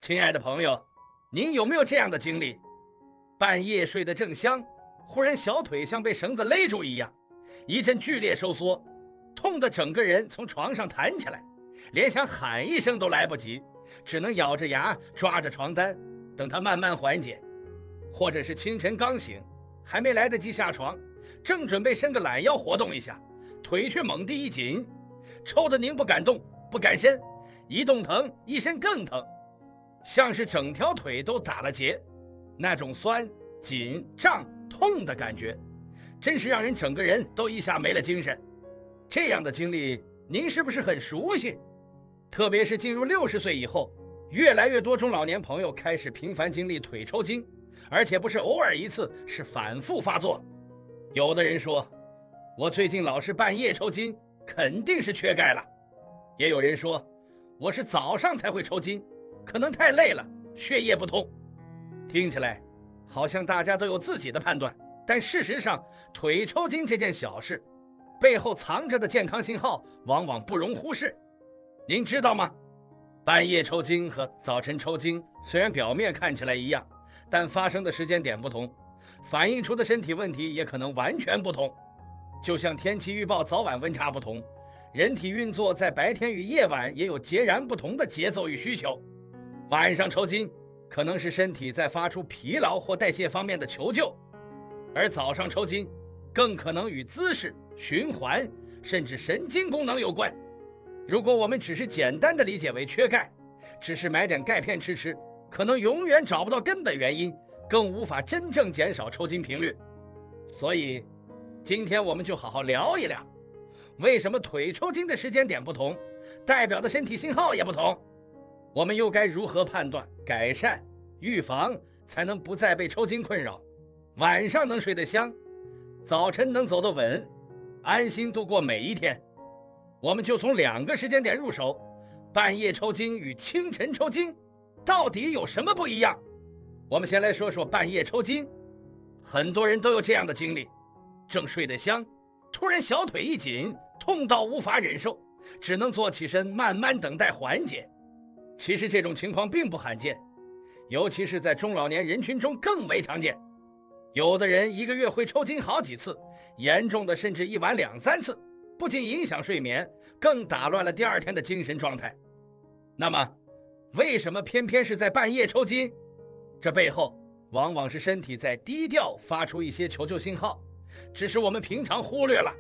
亲爱的朋友，您有没有这样的经历？半夜睡得正香，忽然小腿像被绳子勒住一样，一阵剧烈收缩，痛得整个人从床上弹起来，连想喊一声都来不及，只能咬着牙抓着床单，等它慢慢缓解。或者是清晨刚醒，还没来得及下床，正准备伸个懒腰活动一下，腿却猛地一紧，抽得您不敢动不敢伸，一动疼一伸更疼，像是整条腿都打了结，那种酸紧胀痛的感觉，真是让人整个人都一下没了精神。这样的经历您是不是很熟悉？特别是进入60岁以后，越来越多中老年朋友开始频繁经历腿抽筋，而且不是偶尔一次，是反复发作。有的人说，我最近老是半夜抽筋，肯定是缺钙了。也有人说，我是早上才会抽筋，可能太累了，血液不通。听起来好像大家都有自己的判断，但事实上，腿抽筋这件小事背后藏着的健康信号往往不容忽视。您知道吗？半夜抽筋和早晨抽筋虽然表面看起来一样，但发生的时间点不同，反映出的身体问题也可能完全不同。就像天气预报早晚温差不同，人体运作在白天与夜晚也有截然不同的节奏与需求。晚上抽筋可能是身体在发出疲劳或代谢方面的求救，而早上抽筋更可能与姿势、循环甚至神经功能有关。如果我们只是简单的理解为缺钙，只是买点钙片吃吃，可能永远找不到根本原因，更无法真正减少抽筋频率。所以今天我们就好好聊一聊，为什么腿抽筋的时间点不同，代表的身体信号也不同，我们又该如何判断、改善、预防，才能不再被抽筋困扰，晚上能睡得香，早晨能走得稳，安心度过每一天。我们就从2个时间点入手，半夜抽筋与清晨抽筋到底有什么不一样？我们先来说说半夜抽筋。很多人都有这样的经历，正睡得香，突然小腿一紧，痛到无法忍受，只能坐起身慢慢等待缓解。其实这种情况并不罕见，尤其是在中老年人群中更为常见。有的人1个月会抽筋好几次，严重的甚至1晚2、3次，不仅影响睡眠，更打乱了第2天的精神状态。那么为什么偏偏是在半夜抽筋？这背后往往是身体在低调发出一些求救信号，只是我们平常忽略了。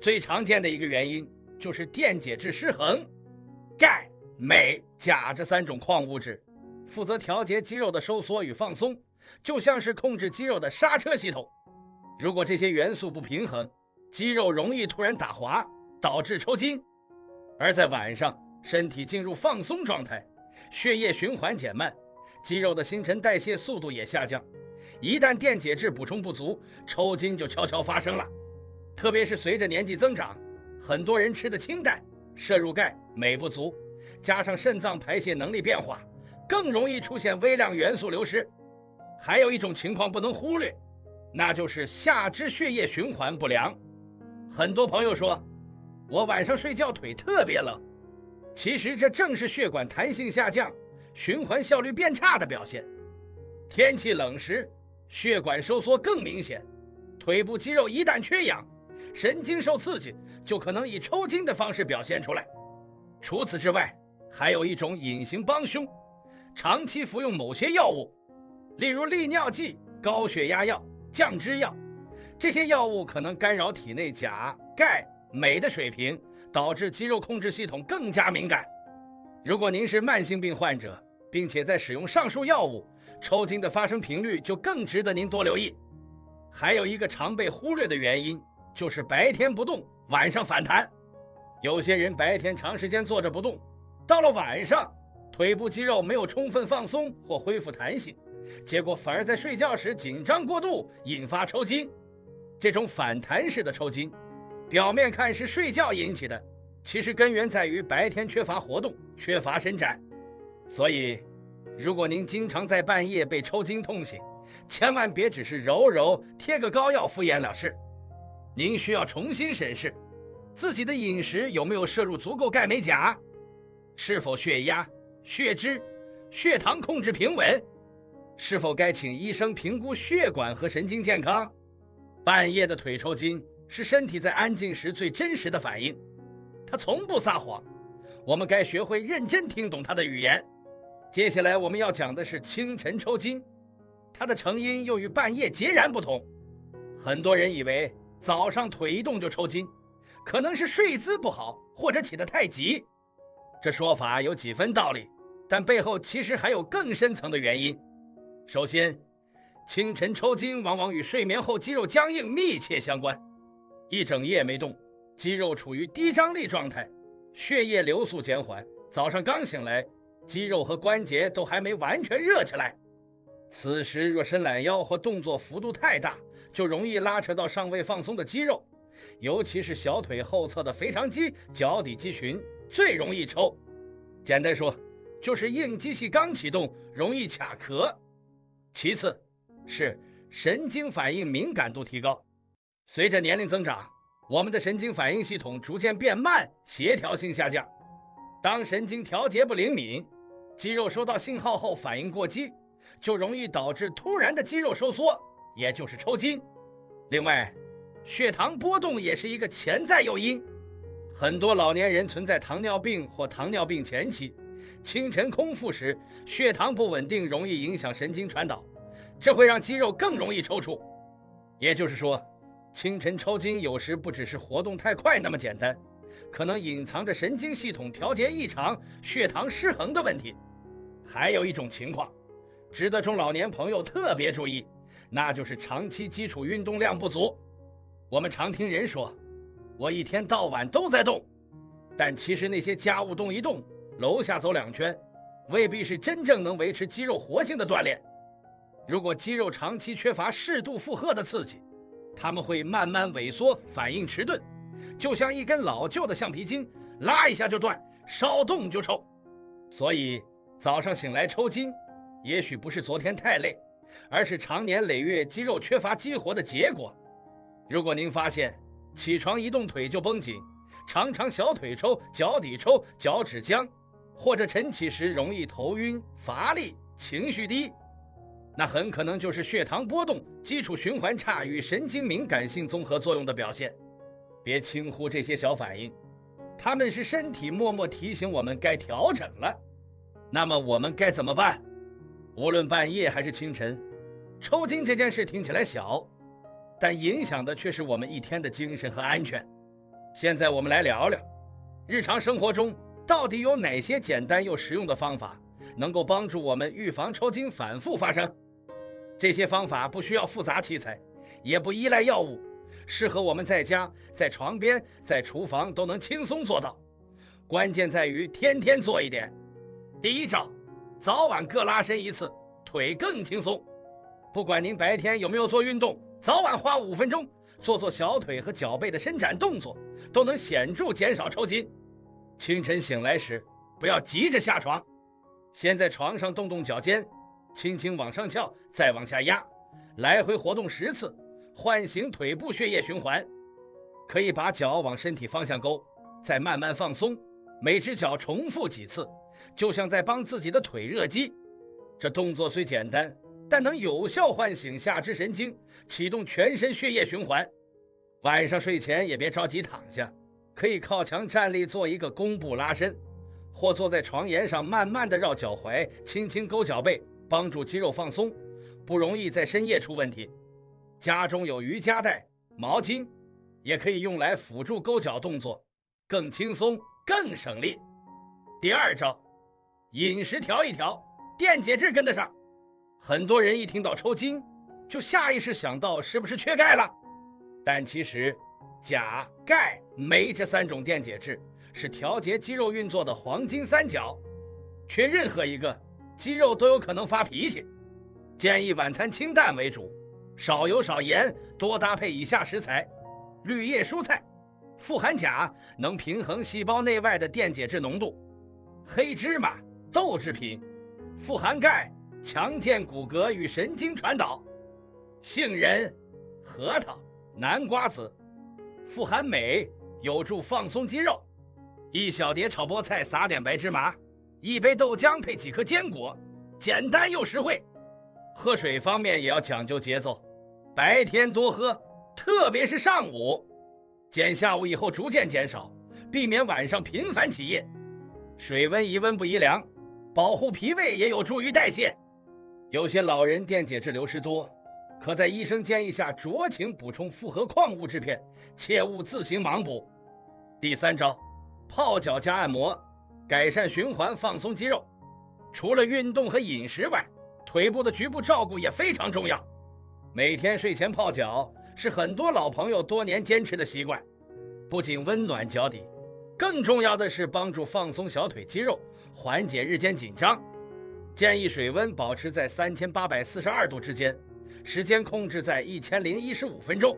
最常见的一个原因就是电解质失衡。钙、镁、钾这3种矿物质负责调节肌肉的收缩与放松，就像是控制肌肉的刹车系统。如果这些元素不平衡，肌肉容易突然打滑，导致抽筋。而在晚上，身体进入放松状态，血液循环减慢，肌肉的新陈代谢速度也下降，一旦电解质补充不足，抽筋就悄悄发生了。特别是随着年纪增长，很多人吃的清淡，摄入钙、镁不足，加上肾脏排泄能力变化，更容易出现微量元素流失。还有一种情况不能忽略，那就是下肢血液循环不良。很多朋友说，我晚上睡觉腿特别冷，其实这正是血管弹性下降，循环效率变差的表现。天气冷时，血管收缩更明显，腿部肌肉一旦缺氧，神经受刺激，就可能以抽筋的方式表现出来。除此之外，还有一种隐形帮凶，长期服用某些药物，例如利尿剂、高血压药、降脂药，这些药物可能干扰体内钾、钙、镁的水平，导致肌肉控制系统更加敏感。如果您是慢性病患者，并且在使用上述药物，抽筋的发生频率就更值得您多留意。还有一个常被忽略的原因，就是白天不动，晚上反弹。有些人白天长时间坐着不动，到了晚上，腿部肌肉没有充分放松或恢复弹性，结果反而在睡觉时紧张过度，引发抽筋。这种反弹式的抽筋，表面看是睡觉引起的，其实根源在于白天缺乏活动，缺乏伸展。所以如果您经常在半夜被抽筋痛醒，千万别只是揉揉贴个膏药敷衍了事，您需要重新审视自己的饮食有没有摄入足够钙镁钾，是否血压、血脂、血糖控制平稳？是否该请医生评估血管和神经健康？半夜的腿抽筋是身体在安静时最真实的反应，它从不撒谎。我们该学会认真听懂它的语言。接下来我们要讲的是清晨抽筋，它的成因又与半夜截然不同。很多人以为早上腿一动就抽筋，可能是睡姿不好或者起得太急。这说法有几分道理，但背后其实还有更深层的原因。首先，清晨抽筋往往与睡眠后肌肉僵硬密切相关。一整夜没动，肌肉处于低张力状态，血液流速减缓，早上刚醒来，肌肉和关节都还没完全热起来。此时若伸懒腰或动作幅度太大，就容易拉扯到尚未放松的肌肉，尤其是小腿后侧的腓肠肌、脚底肌群最容易抽。简单说，就是硬机器刚启动，容易卡壳。其次是神经反应敏感度提高。随着年龄增长，我们的神经反应系统逐渐变慢，协调性下降。当神经调节不灵敏，肌肉收到信号后反应过激，就容易导致突然的肌肉收缩，也就是抽筋。另外，血糖波动也是一个潜在诱因。很多老年人存在糖尿病或糖尿病前期，清晨空腹时血糖不稳定，容易影响神经传导，这会让肌肉更容易抽搐。也就是说，清晨抽筋有时不只是活动太快那么简单，可能隐藏着神经系统调节异常、血糖失衡的问题。还有一种情况值得中老年朋友特别注意，那就是长期基础运动量不足。我们常听人说，我一天到晚都在动，但其实那些家务动一动，楼下走2圈，未必是真正能维持肌肉活性的锻炼。如果肌肉长期缺乏适度负荷的刺激，它们会慢慢萎缩，反应迟钝，就像一根老旧的橡皮筋，拉一下就断，稍动就抽。所以早上醒来抽筋，也许不是昨天太累，而是长年累月肌肉缺乏激活的结果。如果您发现起床一动腿就绷紧，常常小腿抽、脚底抽、脚趾僵，或者晨起时容易头晕、乏力、情绪低，那很可能就是血糖波动、基础循环差与神经敏感性综合作用的表现。别轻忽这些小反应，它们是身体默默提醒我们该调整了。那么我们该怎么办？无论半夜还是清晨，抽筋这件事听起来小，但影响的却是我们一天的精神和安全。现在我们来聊聊，日常生活中到底有哪些简单又实用的方法，能够帮助我们预防抽筋反复发生。这些方法不需要复杂器材，也不依赖药物，适合我们在家、在床边、在厨房都能轻松做到。关键在于天天做一点。第一招，早晚各拉伸一次，腿更轻松。不管您白天有没有做运动，早晚花5分钟做小腿和脚背的伸展动作，都能显著减少抽筋。清晨醒来时，不要急着下床，先在床上动动脚尖，轻轻往上翘，再往下压，来回活动10次，唤醒腿部血液循环。可以把脚往身体方向勾，再慢慢放松，每只脚重复几次，就像在帮自己的腿热机。这动作虽简单，但能有效唤醒下肢神经，启动全身血液循环。晚上睡前也别着急躺下，可以靠墙站立做一个弓步拉伸，或坐在床沿上慢慢地绕脚踝，轻轻勾脚背，帮助肌肉放松，不容易在深夜出问题。家中有瑜伽带、毛巾，也可以用来辅助勾脚动作，更轻松更省力。第二招，饮食调一调，电解质跟得上。很多人一听到抽筋，就下意识想到是不是缺钙了，但其实钾、钙、镁这3种电解质是调节肌肉运作的黄金三角，缺任何一个，肌肉都有可能发脾气。建议晚餐清淡为主，少油少盐，多搭配以下食材：绿叶蔬菜，富含钾，能平衡细胞内外的电解质浓度；黑芝麻、豆制品，富含钙，强健骨骼与神经传导；杏仁、核桃、南瓜子，富含镁，有助放松肌肉；一小碟炒菠菜，撒点白芝麻，一杯豆浆配几颗坚果，简单又实惠。喝水方面也要讲究节奏，白天多喝，特别是上午，减下午以后逐渐减少，避免晚上频繁起夜。水温宜温不宜凉，保护脾胃也有助于代谢。有些老人电解质流失多，可在医生建议下酌情补充复合矿物制片，切勿自行盲补。第3招，泡脚加按摩，改善循环，放松肌肉。除了运动和饮食外，腿部的局部照顾也非常重要。每天睡前泡脚是很多老朋友多年坚持的习惯，不仅温暖脚底，更重要的是帮助放松小腿肌肉，缓解日间紧张。建议水温保持在3842度之间，时间控制在1015分钟。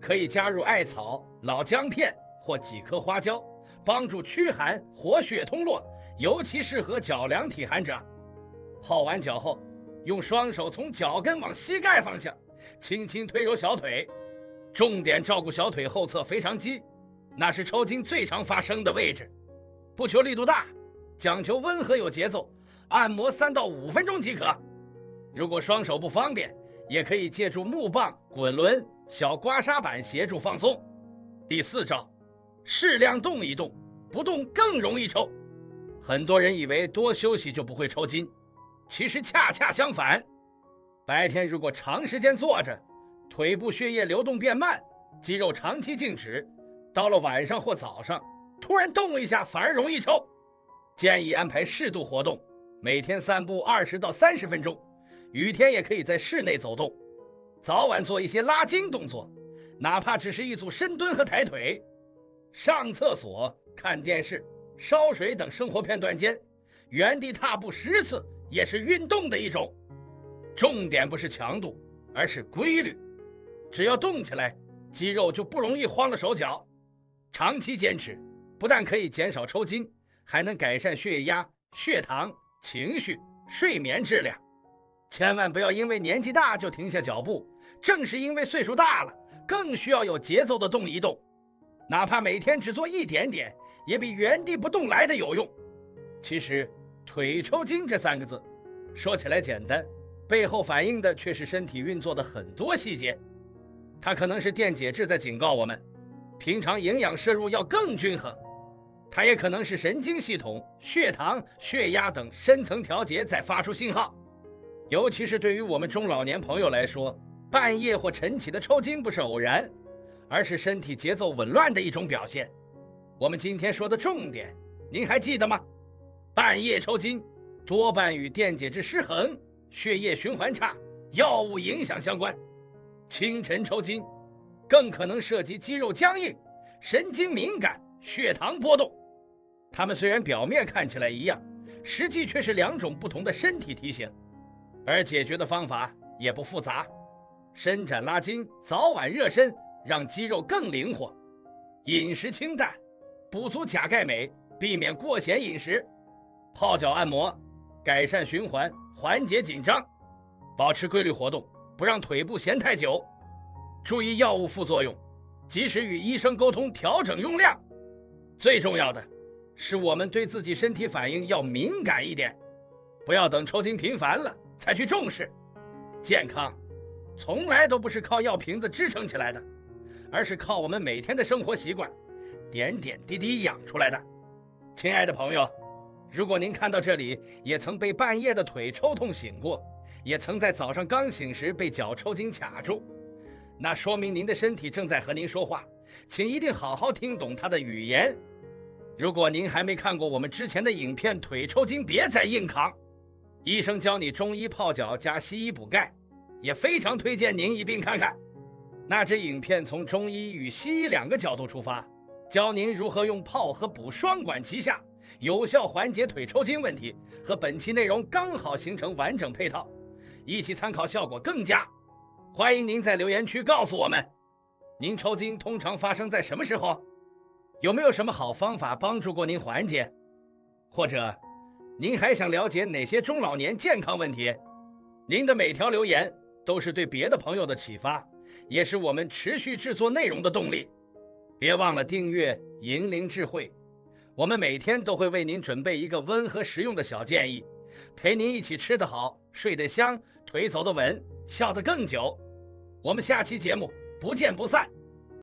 可以加入艾草、老姜片或几颗花椒，帮助驱寒活血通络，尤其适合脚凉体寒者。泡完脚后，用双手从脚跟往膝盖方向轻轻推揉小腿，重点照顾小腿后侧腓肠肌，那是抽筋最常发生的位置。不求力度大，讲求温和有节奏，按摩3到5分钟即可。如果双手不方便，也可以借助木棒、滚轮、小刮痧板协助放松。第4招，适量动一动，不动更容易抽。很多人以为多休息就不会抽筋，其实恰恰相反。白天如果长时间坐着，腿部血液流动变慢，肌肉长期静止，到了晚上或早上突然动一下反而容易抽。建议安排适度活动，每天散步20到30分钟，雨天也可以在室内走动，早晚做一些拉筋动作，哪怕只是一组深蹲和抬腿。上厕所、看电视、烧水等生活片段间，原地踏步10次也是运动的一种。重点不是强度，而是规律。只要动起来，肌肉就不容易慌了手脚。长期坚持，不但可以减少抽筋，还能改善血压、血糖、情绪、睡眠质量。千万不要因为年纪大就停下脚步，正是因为岁数大了，更需要有节奏的动一动。哪怕每天只做一点点，也比原地不动来的有用。其实腿抽筋这3个字说起来简单，背后反映的却是身体运作的很多细节。它可能是电解质在警告我们，平常营养摄入要更均衡；它也可能是神经系统、血糖、血压等深层调节在发出信号。尤其是对于我们中老年朋友来说，半夜或晨起的抽筋不是偶然，而是身体节奏紊乱的一种表现。我们今天说的重点，您还记得吗？半夜抽筋多半与电解质失衡、血液循环差、药物影响相关。清晨抽筋更可能涉及肌肉僵硬、神经敏感、血糖波动。它们虽然表面看起来一样，实际却是2种不同的身体题型，而解决的方法也不复杂。伸展拉筋，早晚热身，让肌肉更灵活。饮食清淡，补足钾钙镁，避免过咸饮食。泡脚按摩，改善循环，缓解紧张。保持规律活动，不让腿部闲太久。注意药物副作用，及时与医生沟通调整用量。最重要的是，我们对自己身体反应要敏感一点，不要等抽筋频繁了才去重视。健康从来都不是靠药瓶子支撑起来的，而是靠我们每天的生活习惯点点滴滴养出来的。亲爱的朋友，如果您看到这里也曾被半夜的腿抽痛醒过，也曾在早上刚醒时被脚抽筋卡住，那说明您的身体正在和您说话，请一定好好听懂它的语言。如果您还没看过我们之前的影片《腿抽筋别再硬扛》，医生教你中医泡脚加西医补钙，也非常推荐您一并看看。那支影片从中医与西医2个角度出发，教您如何用泡和补双管齐下，有效缓解腿抽筋问题，和本期内容刚好形成完整配套，一起参考效果更佳。欢迎您在留言区告诉我们，您抽筋通常发生在什么时候？有没有什么好方法帮助过您缓解？或者您还想了解哪些中老年健康问题？您的每条留言都是对别的朋友的启发，也是我们持续制作内容的动力。别忘了订阅银铃智慧，我们每天都会为您准备一个温和实用的小建议，陪您一起吃得好，睡得香，腿走得稳，笑得更久。我们下期节目不见不散。